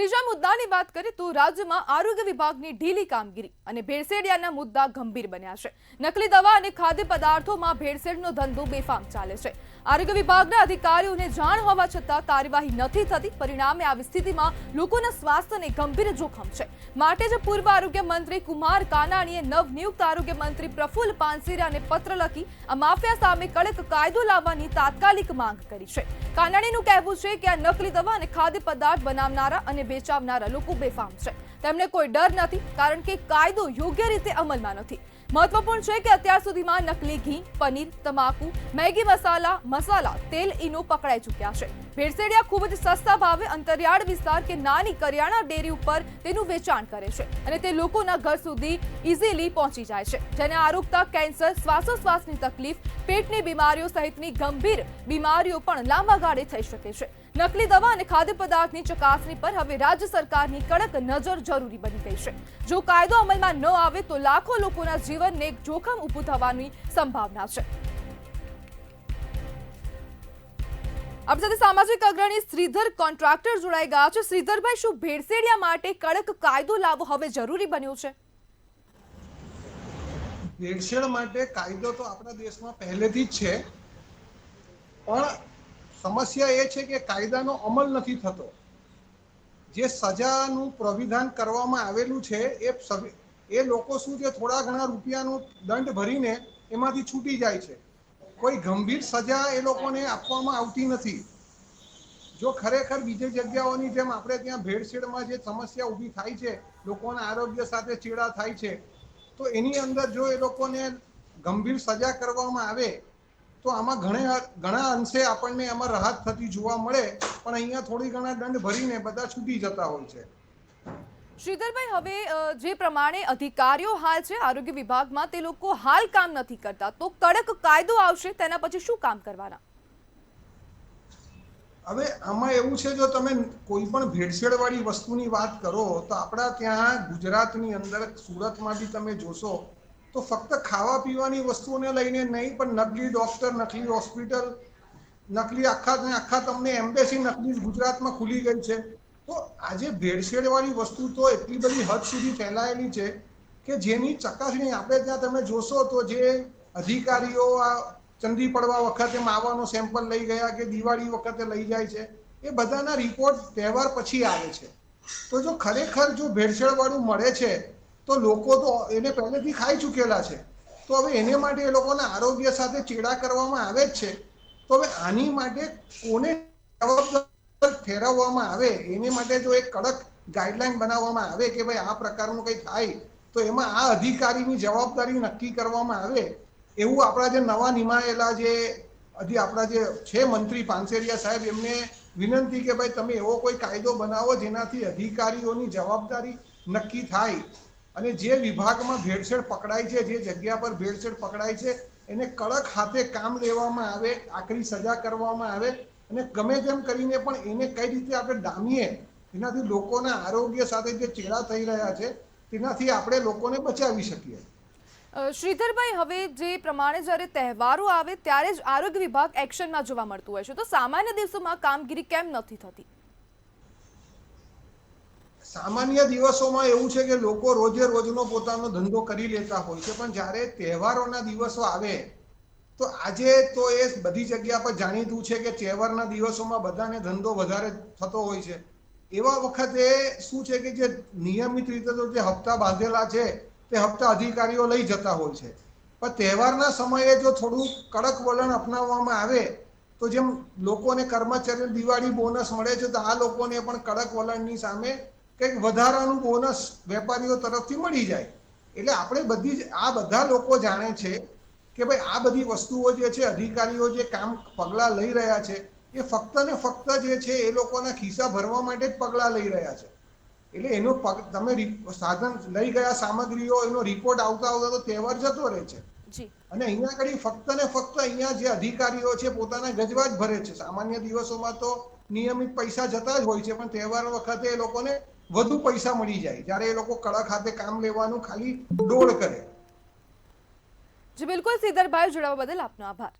ત્રીજા મુદ્દાની વાત કરીએ તો રાજ્યમાં આરોગ્ય વિભાગની ઢીલી કામગીરી અને ભેળસેળિયાના મુદ્દા ગંભીર બન્યા છે। નકલી દવા અને ખાદ્ય પદાર્થોમાં ભેળસેળનો ધંધો બેફામ ચાલે છે। આરોગ્ય વિભાગના અધિકારીઓને જાણ હોવા છતાં કાર્યવાહી નથી થતી। પરિણામે આવી સ્થિતિમાં લોકોના સ્વાસ્થ્યને ગંભીર જોખમ છે। માટે જ પૂર્વ આરોગ્ય મંત્રી કુમાર કાનાણીએ નવનિયુક્ત આરોગ્ય મંત્રી પ્રફુલ્લ પાનસેરિયાને પત્ર લખી આ માફિયા સામે કડક કાયદો લાવવાની તાત્કાલિક માંગ કરી છે। કાનાણીનું કહેવું છે કે આ નકલી દવા અને ખાદ્ય પદાર્થ બનાવનારા અને વેચાવનારા લોકો બેફામ છે। તેમને કોઈ ડર નથી કારણ કે કાયદો યોગ્ય રીતે અમલમાં નથી। મહત્વપૂર્ણ છે કે અત્યાર સુધીમાં નકલી ઘી, પનીર, તમાકુ, મેગી મસાલા, તેલ, ઈનો પકડાઈ ચૂક્યા છે। ભેળસેળિયા ખૂબ જ સસ્તા ભાવે અંતરિયાળ વિસ્તાર કે નાની કરિયાણા ડેરી ઉપર તેનું વેચાણ કરે છે અને તે લોકોના ઘર સુધી ઇઝીલી પહોંચી જાય છે, જેને આરોગતા કેન્સર, શ્વાસોશ્વાસની તકલીફ, પેટની બીમારીઓ સહિતની ગંભીર બીમારીઓ પણ લાંબા ગાળે થઈ શકે છે। નકલી દવા અને ખાદ્ય પદાર્થની ચકાસણી પર હવે રાજ્ય સરકારની કડક નજર જરૂરી બની ગઈ છે। જો કાયદો અમલમાં ન આવે તો લાખો લોકોના જીવનને જોખમ ઊભું થવાની સંભાવના છે। આપણી સાથે સામાજિક અગ્રણી શ્રીધર કોન્ટ્રાક્ટર જોડાઈ ગયા છે। શ્રીધરભાઈ, શું ભેળસેળિયા માટે કડક કાયદો લાવવો હવે જરૂરી બન્યો છે? ભેળસેળ માટે કાયદો તો આપણા દેશમાં પહેલેથી જ છે, પણ સમસ્યા એ છે કે કાયદાનો અમલ નથી થતો। જે સજાનું પ્રોવિધાન કરવામાં આવેલું છે એ લોકો શું છે, થોડા ઘણા રૂપિયાનું દંડ ભરીને એમાંથી છૂટી જાય છે। કોઈ ગંભીર સજા એ લોકોને આપવામાં આવતી નથી। જો ખરેખર બીજી જગ્યાઓની જેમ આપણે ત્યાં ભેળસેળમાં જે સમસ્યા ઊભી થાય છે, લોકોના આરોગ્ય સાથે ચેડા થાય છે, તો એની અંદર જો એ લોકોને ગંભીર સજા કરવામાં આવે તો આમાં ઘણા અંશે આપણને એમાં રાહત થતી જોવા મળે, પણ અહીંયા થોડી ઘણા દંડ ભરીને બધા છૂટી જતા હોય છે। શ્રીધરભાઈ, હવે જે પ્રમાણે અધિકારીઓ હાલ છે આરોગ્ય વિભાગમાં, તે લોકો હાલ કામ નથી કરતા, તો કડક કાયદો આવશે તેના પછી શું કામ કરવાના? હવે આમાં એવું છે, જો તમે કોઈ પણ ભેળસેળવાળી વસ્તુની વાત કરો તો આપણા ત્યાં ગુજરાતની અંદર સુરતમાં બી તમે જોશો તો ફક્ત ખાવા પીવાની વસ્તુઓને લઈને નહીં, પણ નકલી ડોક્ટર, નકલી હોસ્પિટલ, નકલી આખા તમને એમ્બેસી નકલી ગુજરાતમાં ખુલી ગઈ છે। તો આજે ભેળસેળવાળી વસ્તુ તો એટલી બધી હદ સુધી ફેલાયેલી છે કે જેની ચકાસણી આપણે ત્યાં તમે જોશો તો જે અધિકારીઓ આ ચંદી પડવા વખતે માવાનો સેમ્પલ લઈ ગયા કે દિવાળી વખતે લઈ જાય છે, એ બધાના રિપોર્ટ તહેવાર પછી આવે છે। તો જો ખરેખર જો ભેળસેળવાળું મળે છે તો લોકો તો એને પહેલેથી ખાઈ ચૂકેલા છે, તો હવે એને માટે એ લોકોના આરોગ્ય સાથે ચેડા કરવામાં આવે જ છે। તો હવે આની માટે કોને જવાબદાર ઠેરવવામાં આવે, એની માટે જો એક કડક ગાઈડલાઈન બનાવવામાં આવે કે ભાઈ આ પ્રકારનું કંઈ થાય તો એમાં આ અધિકારીની જવાબદારી નક્કી કરવામાં આવે, એવું આપણા જે નવા નિમાયેલા આપણા જે છે મંત્રી પાનસેરિયા સાહેબ, એમને વિનંતી કે ભાઈ તમે એવો કોઈ કાયદો બનાવો જેનાથી અધિકારીઓની જવાબદારી નક્કી થાય અને જે વિભાગમાં ભેળસેળ પકડાય છે, જે જગ્યા પર ભેળસેળ પકડાય છે, એને કડક હાથે કામ લેવામાં આવે, આકરી સજા કરવામાં આવે અને ગમે તેમ કરીને પણ એને કઈ રીતે આપણે ડામીએ, એનાથી લોકોના આરોગ્ય સાથે જે ચેડા થઈ રહ્યા છે તેનાથી આપણે લોકોને બચાવી શકીએ। શ્રીધરભાઈ, હવે જે પ્રમાણે જ્યારે તહેવારો આવે ત્યારે જ આરોગ્ય વિભાગ એક્શનમાં જોવા મળતું હોય છે, તો સામાન્ય દિવસોમાં કામગીરી કેમ નથી થતી? સામાન્ય દિવસોમાં એવું છે કે લોકો રોજે રોજનો પોતાનો ધંધો કરી લેતા હોય છે, પણ જ્યારે તહેવારોના દિવસો આવે તો આજે તો એ બધી જગ્યા પર જાણીતું છે કે તહેવારના દિવસોમાં બધાને ધંધો વધારે થતો હોય છે। એવા વખતે શું છે કે જે નિયમિત રીતે તો જે હપ્તા બાંધેલા છે તે હપ્તા અધિકારીઓ લઈ જતા હોય છે, પણ તહેવારના સમયે જો થોડું કડક વલણ અપનાવવામાં આવે તો જેમ લોકોને કર્મચારીઓ દિવાળી બોનસ મળે છે, તો આ લોકોને પણ કડક વલણની સામે કંઈક વધારાનું બોનસ વેપારીઓ તરફથી મળી જાય। એટલે આપણે બધા લોકો જાણે છે કે ભાઈ આ બધી વસ્તુઓ જે છે, અધિકારીઓ જે પગલાં લઈ રહ્યા છે એ ફક્ત ને ફક્ત જે છે એ લોકોના ખિસ્સા ભરવા માટે જ પગલાં લઈ રહ્યા છે। એટલે એનો તમે સાધન લઈ ગયા સામગ્રીઓ, એનો રિપોર્ટ આવતા તો તહેવાર જતો રહે છે અને અહીંયા આગળ ફક્ત ને ફક્ત અહીંયા જે અધિકારીઓ છે પોતાના ગજવા જ ભરે છે। સામાન્ય દિવસોમાં તો નિયમિત પૈસા જતા જ હોય છે, પણ તહેવાર વખતે એ લોકોને વધુ પૈસા મળી જાય જ્યારે એ લોકો કડક હાથે કામ લેવાનું ખાલી દોડ કરે। જી બિલકુલ, શ્રીધરભાઈ, જોડાવા બદલ આપનો આભાર।